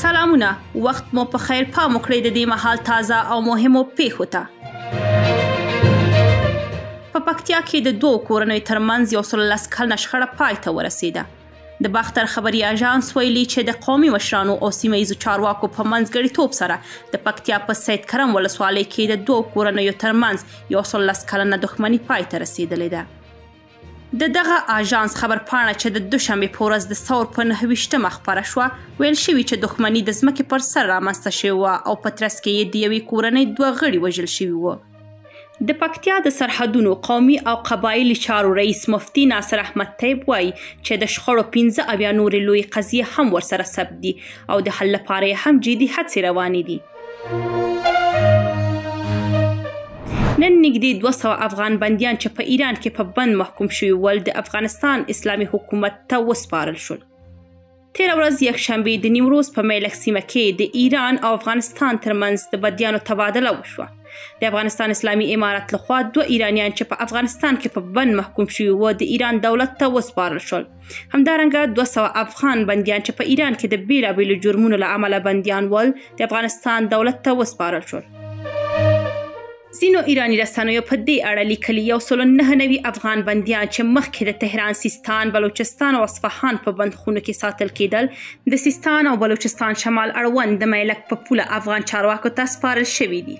سلامونه، وخت مو په خیر پام وکړئ د دې مهال تازه او مهمو پیښو ته. په پکتیا کې د دوو کورنیو ترمنځ 110 کلنه شخړه پای ته ورسېده. د باختر خبري اژانس ویلي چې د قومي مشرانو او سیمه ییزو چارواکو په منځګړیتوب سره د پکتیا په سید کرم ولسوالۍ کې د دوو کورنیو ترمنځ 110 کلنه دښمني پای ته رسېدلې ده. د دغه اژانس خبرپاڼه چې د دوشنبې په ورځ د ثور په 29مه خپره شوه ویل شوي چې دښمني د ځمکې پر سر رامنځته شوې وه او په ترڅ کې یې د یوې کورنۍ 2 غړي وژل شوي وو. د پکتیا د سرحدونو قومي او قبایلي چارو رئیس مفتي ناصر احمد طیب وایي چې د شخړو 15 نورې لوی قضیې هم ورسره ثبت دي او د حل لپاره یې هم جدي هڅې روانې دي. نن نږدې 200 افغان بندیان چې په ایران کې په بند محکوم شوي ول د افغانستان اسلامي حکومت ته وسپارل شول. تېره ورځ یکشنبې د نیمروز په میلک سیمه کې د ایران او افغانستان ترمنځ د بندیانو تبادله وشوه. د افغانستان اسلامي امارت لخوا 2 ایرانیان چې په افغانستان کې په بند محکوم شوي وو د ایران دولت ته وسپارل شول. همدارنګه 200 افغان بندیان چې په ایران کې د بیلابیلو جرمونو له امله بندیان ول د افغانستان دولت ته وسپارل شول. ځینو ایرانی رسنیو په دې اړه لیکلي 199 افغان بندیان چې مخکې د تهران، سیستان، بلوچستان او اصفهان په بندخونو کې ساتل کېدل د سیستان او بلوچستان شمال اړوند د میلک په پوله افغان چارواکو ته سپارل شوي دي.